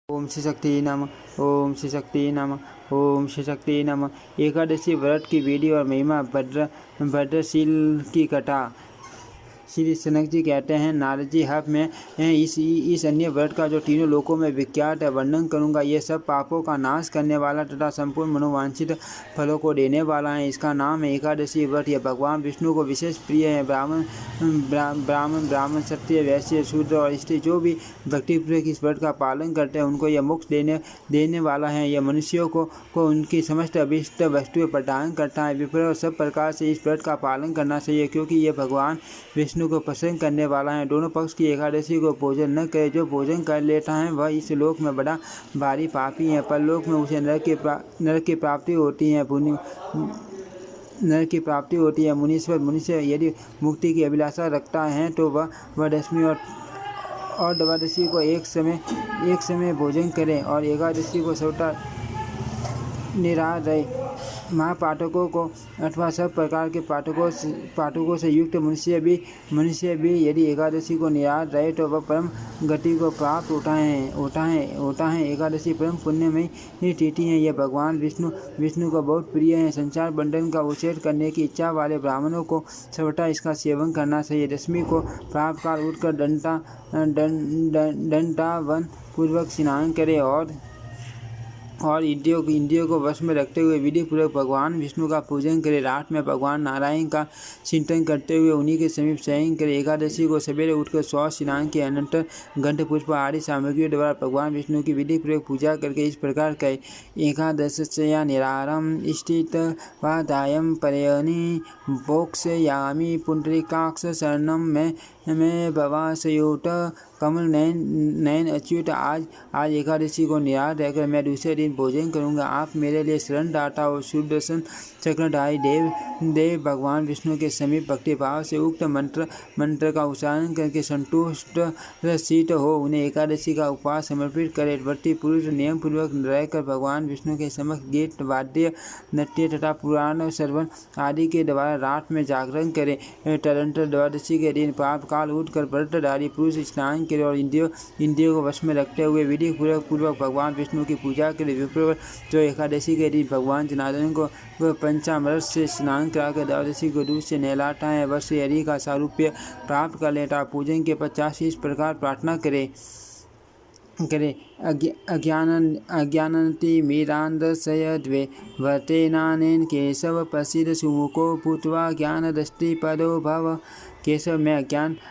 ओम श्री शक्ति नमः। ओम श्री शक्ति नमः। ओम श्री शक्ति नमः। एकादशी व्रत की वीडियो और महिमा भद्रशील की कथा। श्री सनक जी कहते हैं, नारद जी, अब मैं इस अन्य व्रत का जो तीनों लोकों में विख्यात है वर्णन करूंगा। ये सब पापों का नाश करने वाला तथा संपूर्ण मनोवांछित फलों को देने वाला है। इसका नाम है एकादशी व्रत। यह भगवान विष्णु को विशेष प्रिय है। ब्राह्मण क्षत्रिय वैश्य शूद्र और स्त्री जो भी भक्तिपूर्वक इस व्रत का पालन करते हैं उनको यह मोक्ष देने वाला है। यह मनुष्यों को उनकी समस्त अभीष्ट वस्तुएं प्रदान करता है। विप्र सब प्रकार से इस व्रत का पालन करना चाहिए, क्योंकि यह भगवान विष्णु को पसंद करने वाला है। दोनों पक्ष की एकादशी को भोजन न करे। जो भोजन कर लेता है वह इस लोक में बड़ा भारी पापी है। परलोक में उसे नरक की प्राप्ति होती है। मुनीश्वर मनुष्य यदि मुक्ति की अभिलाषा रखता है तो वह दशमी और द्वादशी को एक समय भोजन करे और एकादशी को सौता निराहार रहे। महापाठकों को अथवा सब प्रकार के पाठकों से युक्त मनुष्य भी यदि एकादशी को निराहार रहे तो वह परम गति को प्राप्त होता है। एकादशी परम पुण्यमयी तिथि है। यह भगवान विष्णु को बहुत प्रिय है। संसार बंधन का उच्छेद करने की इच्छा वाले ब्राह्मणों को सर्वथा इसका सेवन करना चाहिए। दशमी को प्रातः काल उठकर दंडावन पूर्वक स्नान करे और इंद्रियों को वश में रखते हुए विधि पूर्वक भगवान विष्णु का पूजन करे। रात में भगवान नारायण का चिंतन करते हुए उन्हीं के समीप शयन करे। एकादशी को सवेरे उठकर स्व स्नान के अनंतर घंट पुष्प आदि सामग्रियों द्वारा भगवान विष्णु की विधि पूर्वक पूजा करके इस प्रकार कहे। एकादशया निराहारम स्थितवादायं परयनि भोक्ष्यामि पुंडरीकाक्ष शरणं में भवासयोत कमल नयन अच्युत। आज एकादशी को निराहार रहकर मैं दूसरे दिन भोजन करूंगा। आप मेरे लिए शरण दाता और सुदर्शन चक्रधारी देव भगवान विष्णु के समीप भक्तिभाव से उक्त मंत्र का उच्चारण करके संतुष्ट शीत हो उन्हें एकादशी का उपवास समर्पित करे। व्रती पुरुष नियम पूर्वक रहकर भगवान विष्णु के समक्ष गीत वाद्य नृत्य तथा पुराण श्रवण आदि के द्वारा रात में जागरण करे। तदंतर द्वादशी के दिन प्रातः काल उठकर व्रतधारी पुरुष स्नान करे और इंद्रियों को वश में रखते हुए विधि पूर्वक भगवान विष्णु की पूजा करे। विप्र जो एकादशी के दिन भगवान जनार्दन को पंचामृत से स्नान कराकर द्वादशी को दूध से नहलाता है वह श्री हरि का सारूप्य प्राप्त कर लेता। पूजन के पश्चात इस प्रकार प्रार्थना करे। अज्ञानति मीरांदशय द्वे वर्तेनानेन केशव प्रसिद्ध सुमुखो भूत्वा ज्ञानदृष्टि पदो भव। केशव, मैं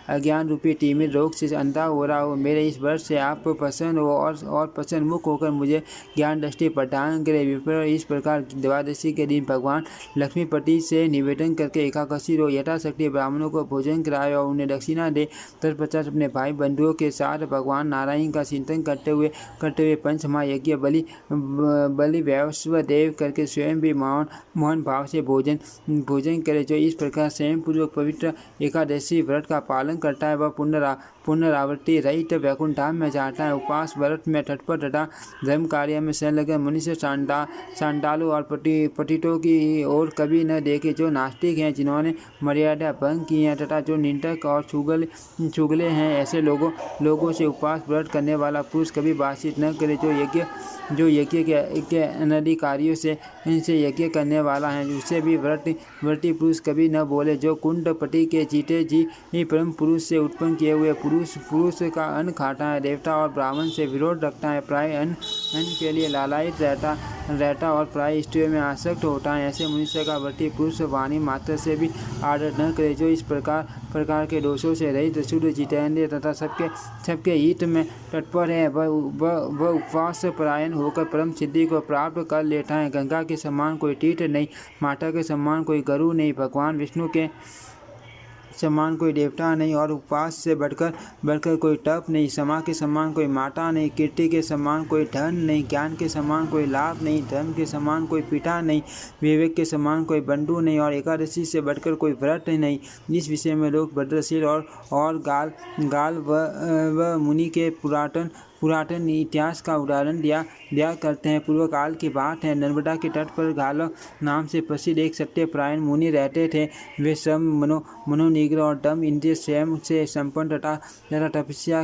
अज्ञान रूपी तिमिर रोग से अंधा हो रहा हूँ। मेरे इस वर्ष से आप प्रसन्न हो और प्रसन्न मुख होकर मुझे ज्ञान दृष्टि प्रदान करे। विप्र इस प्रकार द्वादशी के दिन भगवान लक्ष्मीपति से निवेदन करके एकादशी रो यथाशक्ति ब्राह्मणों को भोजन कराए और उन्हें दक्षिणा दे। तत्पश्चात अपने भाई बंधुओं के साथ भगवान नारायण का चिंतन करते हुए पंच महायज्ञ बलि वैश्व देव करके स्वयं भी मोहन भाव से भोजन करे। जो इस प्रकार स्वयं पूर्वक पवित्र एकादशी व्रत का पालन करता है वह पुनरावृत्ति रहित वैकुंठ धाम में जाता है। उपवास व्रत में तत्पर तथा धर्म कार्य में संलग्न मनुष्य चांडालों और पतितों की ओर कभी न देखे। जो नास्तिक हैं, जिन्होंने मर्यादा भंग की है तथा जो निंदक और चुगले हैं, ऐसे लोगों से उपवास व्रत करने वाला पुरुष कभी बातचीत न करे। जो यज्ञ के अनधिकारियों से यज्ञ करने वाला है उससे भी व्रती पुरुष कभी न बोले। जो कुंडपति के जीते जी परम पुरुष से उत्पन्न किए हुए पुरुष का अन्न खाता है, देवता और ब्राह्मण से विरोध रखता है, प्राय अन्न के लिए लालायित रहता और प्राय स्त्रियों में आसक्त होता है, ऐसे मनुष्य का व्रती पुरुष वाणी मात्र से भी आदर न करे। जो इस प्रकार के दोषों से रहित शुद्ध जितेंद्रिय तथा सबके हित में तत्पर है वह उपवास परायण होकर परम सिद्धि को प्राप्त कर लेता है। गंगा के समान कोई तीर्थ नहीं, माता के समान कोई गुरु नहीं, भगवान विष्णु के समान कोई देवता नहीं और उपवास से बढ़कर कोई तप नहीं। समा के समान कोई माता नहीं, कीर्ति के समान कोई धन नहीं, ज्ञान के समान कोई लाभ नहीं, धर्म के समान कोई पिता नहीं, विवेक के समान कोई बंधु नहीं और एकादशी से बढ़कर कोई व्रत नहीं। इस विषय में लोग भद्रशील और गाल व मुनि के पुरातन पुरातन इतिहास का उदाहरण दिया करते हैं। पूर्व काल की बात है, नर्मदा के तट पर गालव नाम से प्रसिद्ध एक सत्यपरायण मुनि रहते थे। वे सब मनोनिग्रह और दम इंद्रिय स्वयं से संपन्न तथा तपस्या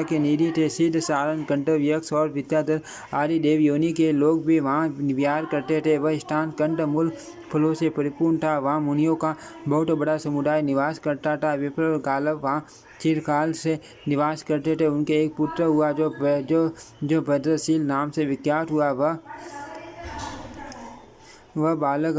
के निधि थे। सिद्ध, सारण, गंधर्व, यक्ष और विद्याधर आदि देव योनि के लोग भी वहाँ विहार करते थे। वह स्थान कंद मूल फलों से परिपूर्ण था। वहाँ मुनियों का बहुत बड़ा समुदाय निवास करता था। विप्र और गालव वहाँ चिरकाल से निवास करते थे। उनके एक पुत्र हुआ जो भद्रशील नाम से विख्यात हुआ। वह बालक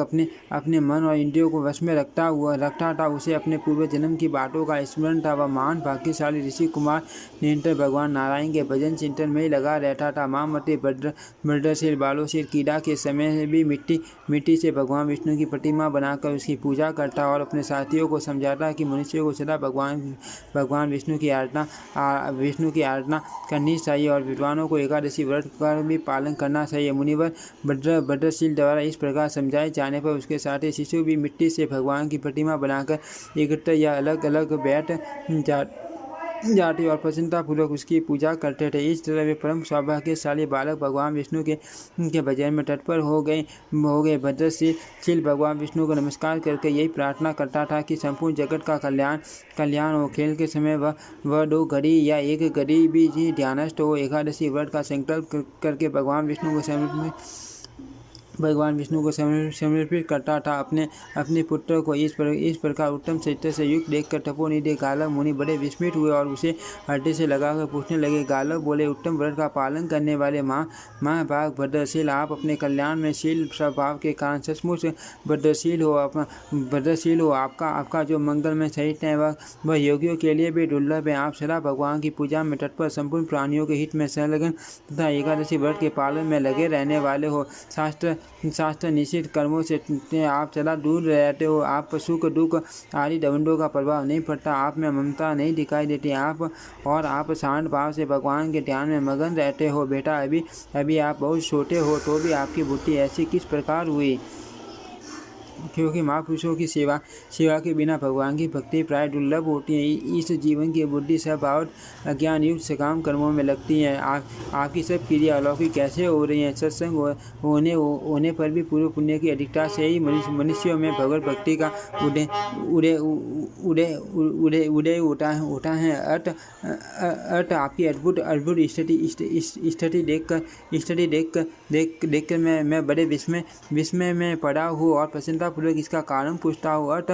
अपने मन और इंद्रियों को वश में रखता था। उसे अपने पूर्व जन्म की बातों का स्मरण था। वह महान भाग्यशाली ऋषि कुमार निरंतर भगवान नारायण के भजन चिंतन में ही लगा रहता था। मामते भद्रशील बालोशील कीड़ा के समय में भी मिट्टी से भगवान विष्णु की प्रतिमा बनाकर उसकी पूजा करता और अपने साथियों को समझाता कि मनुष्य को सदा भगवान विष्णु की आराधना करनी चाहिए और विद्वानों को एकादशी व्रत का भी पालन करना चाहिए। मुनिवर भद्रशील द्वारा इस प्रकार समझाए जाने पर उसके साथी शिशु भी मिट्टी से भगवान की प्रतिमा बनाकर एकत्र या अलग अलग बैठ जाते और प्रसन्नतापूर्वक उसकी पूजा करते थे। इस तरह वे परम सौभाग्यशाली बालक भगवान विष्णु के भजन में तत्पर हो गए। भद्रशील भगवान विष्णु को नमस्कार करके यही प्रार्थना करता था कि संपूर्ण जगत का कल्याण हो। खेल के समय वह 2 घड़ी या 1 घड़ी भी ध्यानस्थ हो एकादशी व्रत का संकल्प करके भगवान विष्णु को समर्पित करता था। अपने पुत्र को इस प्रकार उत्तम चरित्र से युक्त देखकर तपोनिधि गालव मुनि बड़े विस्मित हुए और उसे हृदय से लगाकर पूछने लगे। गालव बोले, उत्तम व्रत का पालन करने वाले महाभाग भद्रशील, आप अपने कल्याण में शील स्वभाव के कारण सचमुच भद्रशील हो। आपका जो मंगलमय चरित्र है वह योगियों के लिए भी दुर्लभ है। आप सदा भगवान की पूजा में तत्पर, संपूर्ण प्राणियों के हित में संलग्न तथा एकादशी व्रत के पालन में लगे रहने वाले हो। शास्त्र निश्चित कर्मों से आप सदा दूर रहते हो। आप सुख दुख आदि दंडों का प्रभाव नहीं पड़ता। आप में ममता नहीं दिखाई देती। आप शांत भाव से भगवान के ध्यान में मगन रहते हो। बेटा, अभी आप बहुत छोटे हो तो भी आपकी बुद्धि ऐसी किस प्रकार हुई? क्योंकि महापुरुषों की सेवा के बिना भगवान की भक्ति प्राय दुर्लभ होती है। इस जीवन की बुद्धि सब और अज्ञान युक्त सकाम कर्मों में लगती है। आपकी सब क्रिया अलौकिक कैसे हो रही हैं? सत्संग होने पर भी पूर्व पुण्य की अधिकता से ही मनुष्यों में भगवत भक्ति का उदय होता है। अत आपकी अद्भुत स्थिति देखकर मैं बड़े विस्मय में पड़ा हूँ और प्रसन्नता पूर्वक इसका कारण पूछता हूँ। अर्थ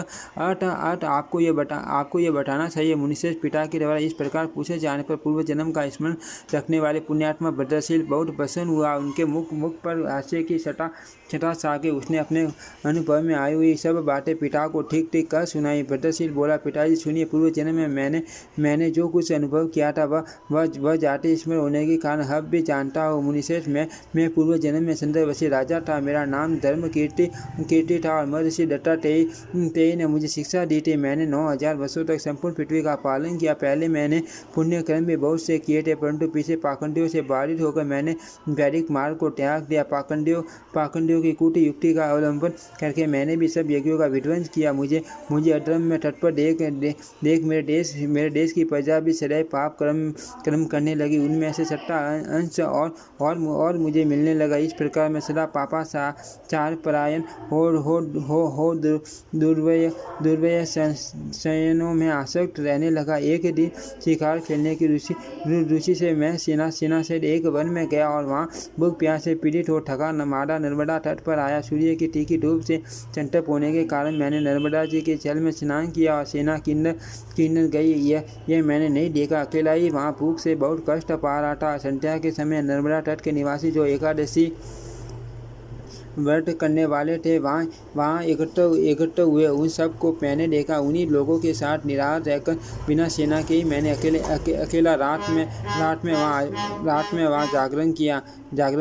आपको ये बताना चाहिए। मुनिश्रेष्ठ पिता के द्वारा इस प्रकार पूछे जाने पर पूर्व जन्म का स्मरण रखने वाले पुण्यात्मा भद्रशील बहुत प्रसन्न हुआ। उनके मुख पर हास्य की छटा छा के उसने अपने अनुभव में आई हुई सब बातें पिता को ठीक कर सुनाई। भद्रशील बोला, पिताजी सुनिए, पूर्व जन्म में मैंने जो कुछ अनुभव किया था वह जाते स्मरण होने के कारण अब भी जानता हूँ। मुनिश्रेष्ठ, मैं पूर्व जन्म में सुंदरवशी राजा था। मेरा नाम धर्म कीर्ति था और महर्षि दत्तात्रेय ने मुझे शिक्षा दी थी। मैंने 9000 वर्षों तक संपूर्ण पृथ्वी का पालन किया। पहले मैंने पुण्य कर्म भी बहुत से किए थे, परंतु पीछे पाखंडियों से बाधित होकर मैंने वैदिक मार्ग को त्याग दिया। पाखंडियों की कूट युक्ति का अवलंबन करके मैंने भी सब यज्ञों का विध्वंस किया। मुझे अधर्म में तत्पर देख मेरे देश की प्रजा भी सदैव पाप कर्म करने लगी। उनमें से 7 अंश और मुझे मिलने लगा। इस प्रकार मैं सदा पापाचार परायण हो दुर्व्यय संयमों में आसक्त रहने लगा। एक दिन शिकार खेलने की रुचि से मैं सेना से एक वन में गया और वहाँ भूख प्यास से पीड़ित हो थका मादा नर्मदा तट पर आया। सूर्य की तीखी धूप से चंटप होने के कारण मैंने नर्मदा जी के जल में स्नान किया और सेना किन्नर गई यह मैंने नहीं देखा। अकेला ही वहाँ भूख से बहुत कष्ट पा रहा था। संध्या के समय नर्मदा तट के निवासी जो एकादशी व्रत करने वाले थे वहाँ एकत्र हुए। उन सबको मैंने देखा। उन्हीं लोगों के साथ निराश रहकर बिना सेना के ही मैंने अकेला रात में वहाँ जागरण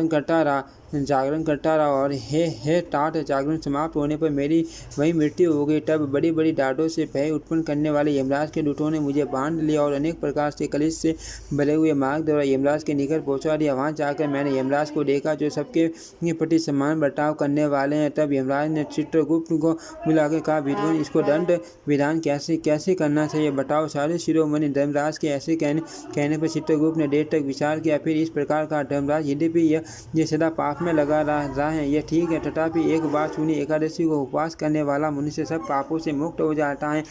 करता रहा। जागरण करता रहा और हे तात, जागरण समाप्त होने पर मेरी वही मृत्यु हो गई। तब बड़ी बड़ी डांटों से भय उत्पन्न करने वाले यमराज के दूतों ने मुझे बांध लिया और अनेक प्रकार से कलिश से भरे हुए मार्ग द्वारा यमराज के निकट पहुंचा दिया। वहां जाकर मैंने यमराज को देखा जो सबके प्रति समान बर्ताव करने वाले हैं। तब यमराज ने चित्रगुप्त को बुलाकर कहा, विद्वान, इसको दंड विधान कैसे करना चाहिए, बताओ। सारे शिरोमणि धर्मराज के ऐसे कहने पर चित्रगुप्त ने देर तक विचार किया, फिर इस प्रकार कहा, धर्मराज, यद्यपि यह सदा पाप में लगा रहा है, यह ठीक है, तथापि एक बात सुनिए, एकादशी को उपवास करने वाला मनुष्य सब पापों से मुक्त हो जाता है।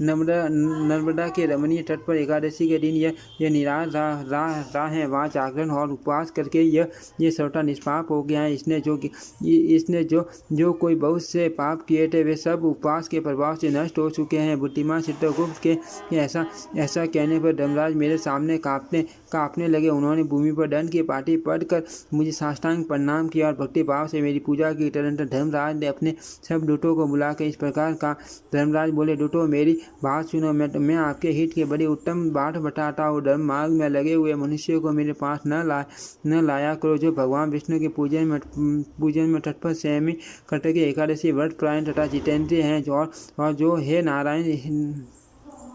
नर्मदा के रमणीय तट पर एकादशी के दिन यह निराश रहा है, वहाँ जागरण और उपवास करके यह सर्वथा निष्पाप हो गया है। इसने जो कोई बहुत से पाप किए थे वे सब उपवास के प्रभाव से नष्ट हो चुके हैं। बुद्धिमान चित्रगुप्त के ऐसा कहने पर धर्मराज मेरे सामने कांपने लगे। उन्होंने भूमि पर दंड की पाटी पड़कर मुझे साष्टांग प्रणाम किया और भक्ति भाव से मेरी पूजा की। तदनंतर धर्मराज ने अपने सब दूतों को बुलाकर इस प्रकार कहा। धर्मराज बोले, दूतों, मेरी बात सुनो, मैं आपके हित की बड़ी उत्तम बात बताता हूँ। धर्म मार्ग में लगे हुए मनुष्यों को मेरे पास न लाया करो। जो भगवान विष्णु के पूजन में तत्पर संयमी कर्तव्य एकादशी व्रत परायण तथा जितेंद्रिय हैं और जो हे नारायण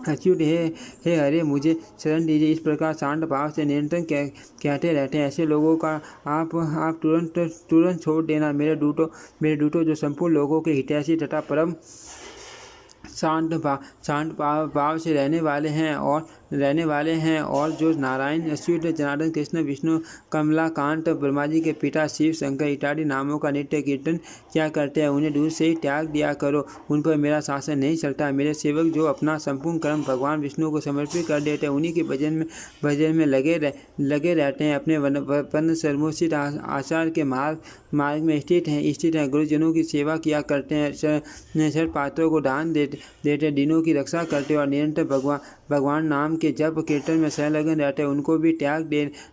अच्युत हे हरे, मुझे शरण दीजिए, इस प्रकार शांत भाव से निरंतर कहते रहते हैं। ऐसे लोगों का आप तुरंत छोड़ देना। मेरे दूतों जो संपूर्ण लोगों के हितैषी तथा परम शांत भाव से रहने वाले हैं और जो नारायण, अच्युत, जनार्दन, कृष्ण, विष्णु, कमलाकांत, ब्रह्मा जी के पिता शिव, शंकर इत्यादि नामों का नित्य कीर्तन क्या करते हैं, उन्हें दूर से ही त्याग दिया करो। उन पर मेरा शासन नहीं चलता। मेरे सेवक जो अपना संपूर्ण कर्म भगवान विष्णु को समर्पित कर देते हैं, उन्हीं के भजन में लगे रहते हैं। अपने वर्ण सर्वोचित आचार के मार्ग में स्थित हैं। गुरुजनों की सेवा किया करते हैं, छठ पात्रों को दान देते, दिनों की रक्षा करते और निरंतर भगवान नाम के जप कीर्तन में संलग्न रहते हैं, उनको भी त्याग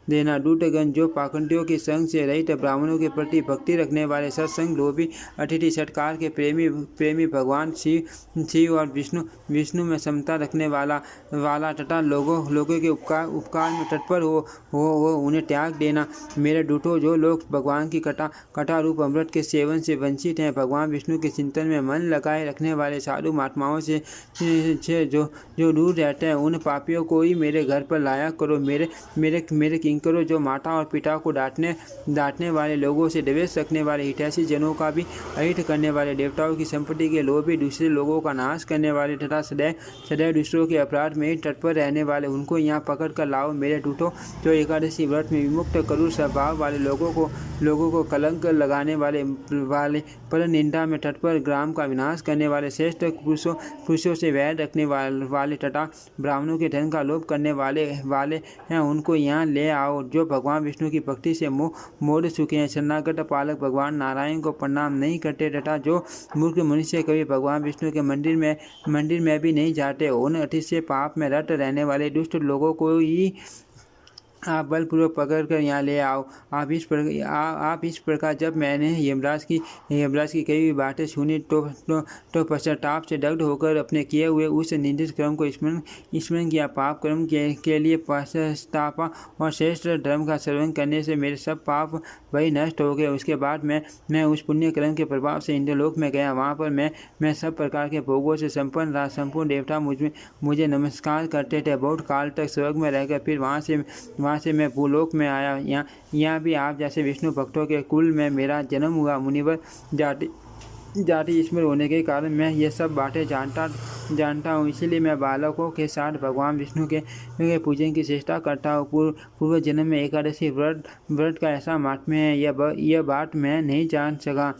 देना। दूतगण जो पाखंडियों के संग से रहित, ब्राह्मणों के प्रति भक्ति रखने वाले, सत्संग लोभी, अतिथि सत्कार के प्रेमी, भगवान शिव और विष्णु में समता रखने वाला तथा लोगों के उपकार में तत्पर हो उन्हें त्याग देना। मेरे दूतों, जो लोग भगवान की कथा रूप अमृत के सेवन से वंचित हैं, भगवान विष्णु के चिंतन में मन लगाए रखने वाले साधु महात्माओं से जो दूर रहते हैं, उन पापियों को ही मेरे घर पर लाया करो। मेरे किंकरों, जो माता और पिता को डांटने वाले, लोगों से द्वेष रखने वाले, हितैषी जनों का भी अहित करने वाले, देवताओं की संपत्ति के लोभी, दूसरे लोगों का नाश करने वाले तथा सदैव दूसरों के अपराध में ही तत्पर रहने वाले, उनको यहाँ पकड़ कर लाओ। मेरे दूतों, जो एकादशी व्रत में विमुक्त करूर स्वभाव वाले, लोगों को कलंक लगाने वाले, पर निंदा में तत्पर, ग्राम का विनाश करने वाले, श्रेष्ठ पुरुषों से वैर रखने वाले तथा ब्राह्मणों के धन का लोभ करने वाले हैं, उनको यहाँ ले आओ। जो भगवान विष्णु की भक्ति से मोड़ चुके हैं, शरणागत पालक भगवान नारायण को प्रणाम नहीं करते तथा जो मूर्ख मनुष्य कभी भगवान विष्णु के मंदिर में भी नहीं जाते, उन अतिशय पाप में रत रहने वाले दुष्ट लोगों को ही आप बलपूर्वक पकड़ कर यहाँ ले आओ। आप इस प्रकार जब मैंने यमराज की कई हुई बातें सुनी तो पश्चाताप से दग्ध होकर अपने किए हुए उस निंदित कर्म को स्मरण किया। पाप कर्म के लिए पश्चाताप और श्रेष्ठ धर्म का श्रवण करने से मेरे सब पाप वही नष्ट हो गए। उसके बाद मैं उस पुण्य कर्म के प्रभाव से इंद्रलोक में गया। वहाँ पर मैं सब प्रकार के भोगों से संपन्न रहा। संपूर्ण देवता मुझे नमस्कार करते थे। बहुत काल तक स्वर्ग में रहकर फिर वहाँ से मैं भूलोक में आया। यहाँ भी आप जैसे विष्णु भक्तों के कुल में मेरा जन्म हुआ। मुनिवर जाति ईश्वर होने के कारण मैं ये सब बातें जानता हूँ। इसीलिए मैं बालकों के साथ भगवान विष्णु के पूजन की चेष्टा करता हूँ। पूर्व जन्म में एकादशी व्रत का ऐसा महात्म्य है, यह बात मैं नहीं जान सका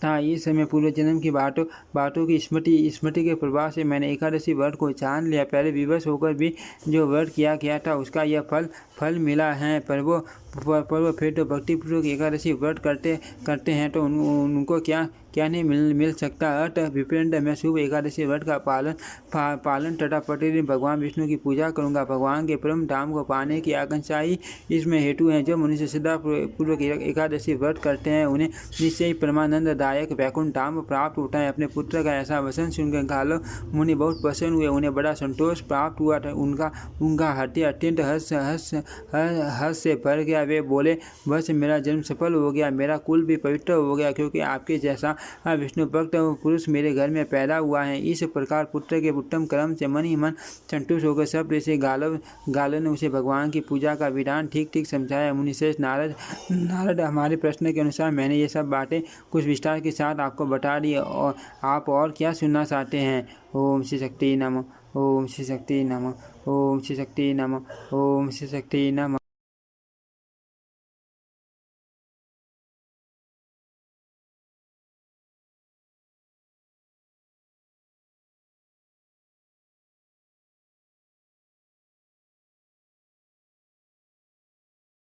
था। इस समय पूर्व जन्म की बातों की स्मृति के प्रभाव से मैंने एकादशी व्रत को जान लिया। पहले विवश होकर भी जो व्रत किया गया था उसका यह फल मिला है। पर वो फिर तो भक्तिपूर्वक एकादशी व्रत करते हैं तो उनको क्या नहीं मिल सकता। अत विप्रेंद्र, मैं शुभ एकादशी व्रत का पालन तथा प्रतिदिन भगवान विष्णु की पूजा करूँगा। भगवान के परम धाम को पाने की आकांक्षा ही इसमें हेतु है। जो मनुष्य श्रद्धा पूर्वक एकादशी व्रत करते हैं उन्हें निश्चय ही परमानंददायक वैकुंठ धाम प्राप्त होता है। अपने पुत्र का ऐसा वचन सुनकर गालो मुनि बहुत प्रसन्न हुए। उन्हें बड़ा संतोष प्राप्त हुआ था। उनका हृदय अत्यंत हर्ष से भर गया। वे बोले, बस मेरा जन्म सफल हो गया, मेरा कुल भी पवित्र हो गया, क्योंकि आपके जैसा विष्णु भक्त पुरुष मेरे घर में पैदा हुआ है। इस प्रकार पुत्र के उत्तम कर्म से मन ही मन संतुष्ट होकर सब ऋषि गालो ने उसे भगवान की पूजा का विधान ठीक समझाया। मुनिश्रेष्ठ नारद, हमारे प्रश्न के अनुसार मैंने ये सब बातें कुछ विस्तार के साथ आपको बता दी, और आप और क्या सुनना चाहते हैं? ओम श्री शक्ति नमः। ओम श्री शक्ति नमः। ओम श्री शक्ति नमः। ओम श्री शक्ति नमः।